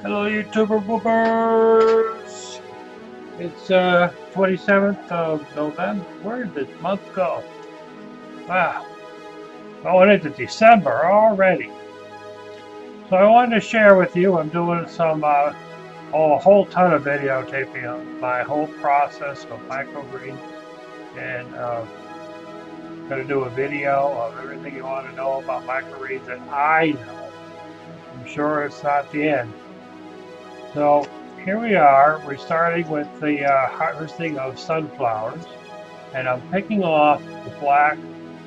Hello, YouTuber boopers! It's 27th of November. Where did this month go? Wow, going into December already. So I wanted to share with you. I'm doing a whole ton of videotaping of my whole process of microgreens, and going to do a video of everything you want to know about microgreens that I know. I'm sure it's not the end. So here we are. We're starting with the harvesting of sunflowers, and I'm picking off the black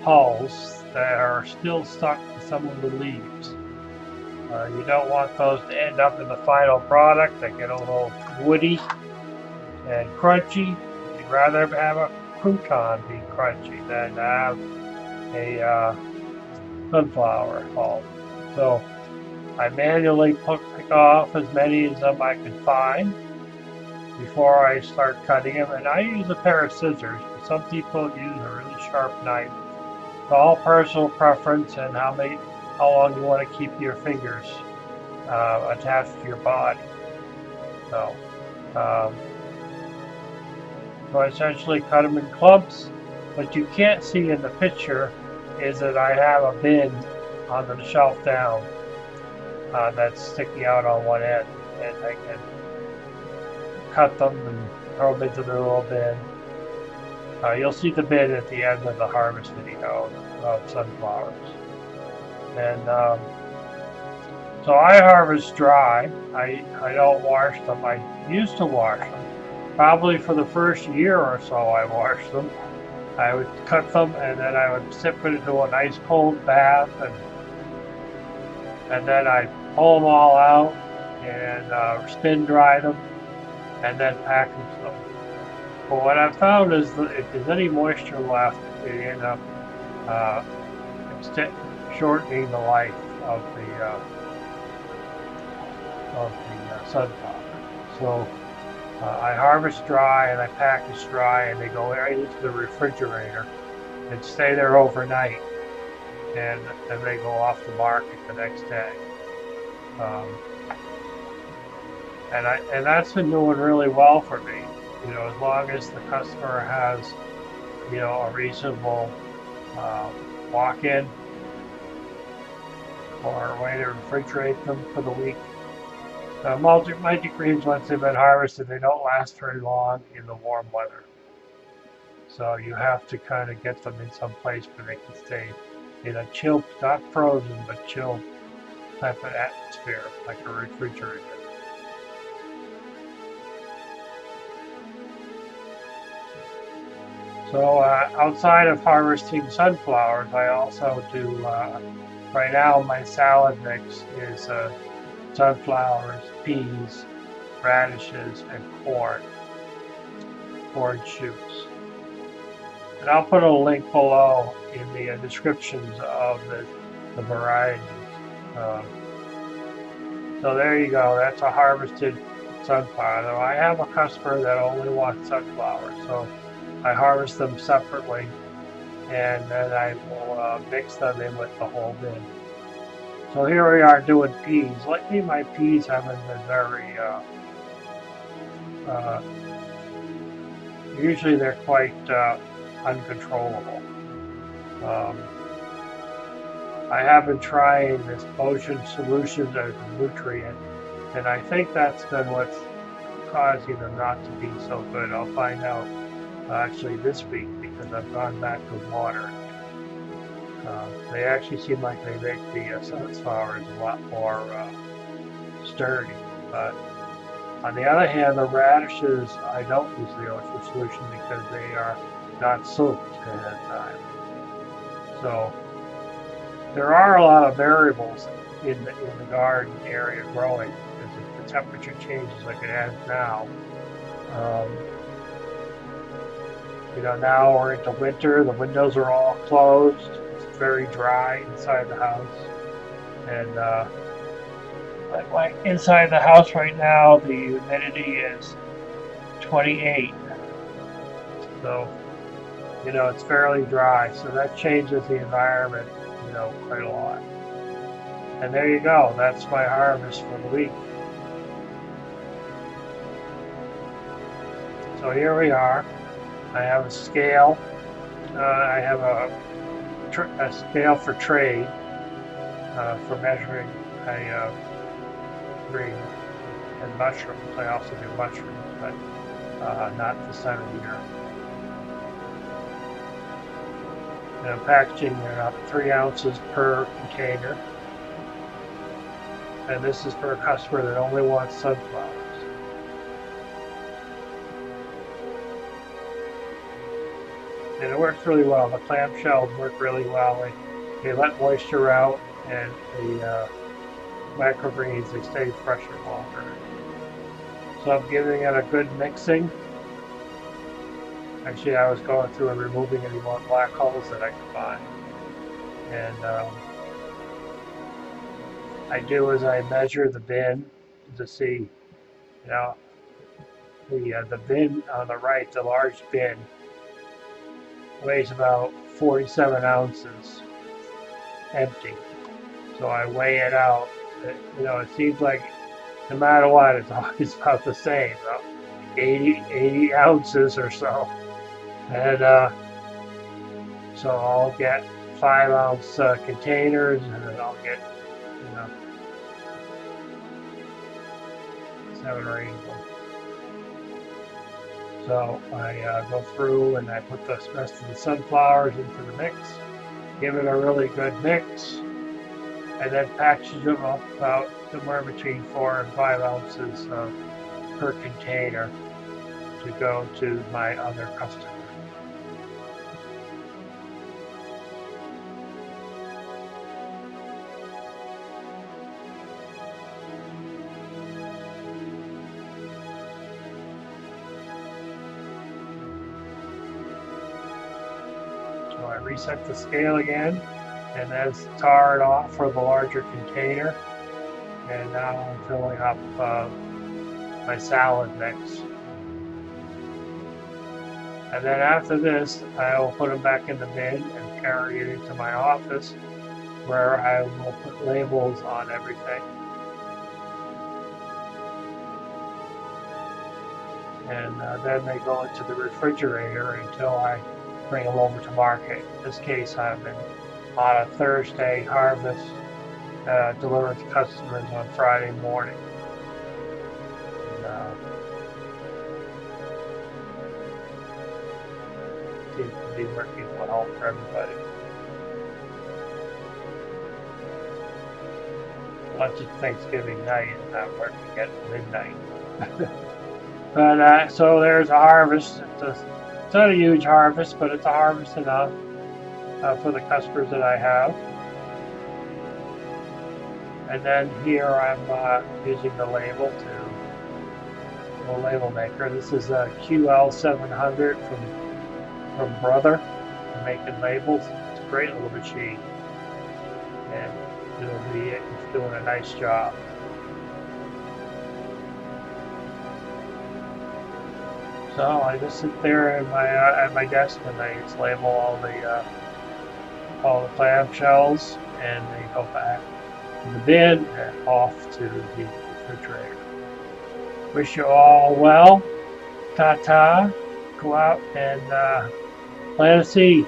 hulls that are still stuck to some of the leaves. You don't want those to end up in the final product. They get a little woody and crunchy. You'd rather have a crouton be crunchy than have a sunflower hull. So I manually pick off as many as I can find before I start cutting them. And I use a pair of scissors, but some people use a really sharp knife. It's all personal preference and how long you want to keep your fingers attached to your body. So, um, so I essentially cut them in clumps. What you can't see in the picture is that I have a bin on the shelf down that's sticking out on one end, and I can cut them and throw them into the little bin. You'll see the bin at the end of the harvest video of sunflowers. And so I harvest dry. I don't wash them. I used to wash them. Probably for the first year or so I washed them. I would cut them and then I would sip it into a nice cold bath, and then I'd pull them all out and spin dry them and then package them. But what I've found is that if there's any moisture left, they end up uh, shortening the life of the sunflower. So I harvest dry and I package dry, and they go right into the refrigerator and stay there overnight, and then they go off the market the next day. Um, and that's been doing really well for me. You know, as long as the customer has, you know, a reasonable walk-in or a way to refrigerate them for the week. Multi-greens, once they've been harvested, they don't last very long in the warm weather. So you have to kind of get them in some place where they can stay in a chilled, not frozen, but chilled type of atmosphere, like a refrigerator. So outside of harvesting sunflowers, I also do, right now my salad mix is sunflowers, peas, radishes, and corn shoots. And I'll put a link below in the descriptions of the varieties. Um, so there you go, that's a harvested sunflower. Now I have a customer that only wants sunflowers, so I harvest them separately, and then I will mix them in with the whole bin. So here we are doing peas. Lately my peas haven't been very, usually they're quite uncontrollable. Um, I have been trying this potion solution as a nutrient, and I think that's been what's causing them not to be so good. I'll find out actually this week, because I've gone back to water. They actually seem like they make the sunflowers a lot more sturdy. But on the other hand, the radishes, I don't use the ocean solution because they are not soaked ahead of time. So there are a lot of variables in the garden area growing, because if the temperature changes like it has now, you know, now we're into winter, the windows are all closed, it's very dry inside the house. And like inside the house right now, the humidity is 28. So, you know, it's fairly dry. So that changes the environment, you know, quite a lot. And there you go, that's my harvest for the week. So here we are. I have a scale. I have a scale for trade for measuring my greens and mushrooms. I also do mushrooms, but not this time of year. And I'm packaging about 3 ounces per container. And this is for a customer that only wants sunflowers. And it works really well. The clamshells work really well. They let moisture out, and the microgreens, they stay fresher longer. So I'm giving it a good mixing. Actually, I was going through and removing any more black holes that I could find. And I do is I measure the bin to see, you know, the bin on the right, the large bin, weighs about 47 ounces empty. So I weigh it out. It seems like no matter what, it's always about the same, 80 ounces or so. And so I'll get 5-ounce containers, and then I'll get 7 or 8 of them. So I go through and I put the rest of the sunflowers into the mix, give it a really good mix, and then package them up about somewhere between 4 and 5 ounces per container to go to my other customers. So I reset the scale again, and that's tar it off for the larger container. And now I'm filling up my salad mix. And then after this, I will put them back in the bin and carry it into my office, where I will put labels on everything. And then they go into the refrigerator until I bring them over to market. In this case, I've been on a Thursday harvest, delivered to customers on Friday morning. And, seems to be working well for everybody. Lunch at Thanksgiving night and not working at midnight. But so there's a harvest. It's not a huge harvest, but it's a harvest enough for the customers that I have. And then here I'm using the label label maker. This is a QL700 from Brother, making labels. It's a great little machine, and it's doing a nice job. So I just sit there at my desk and I just label all the clamshells, and they go back in the bin and off to the refrigerator. Wish you all well. Ta-ta. Go out and plant a seed.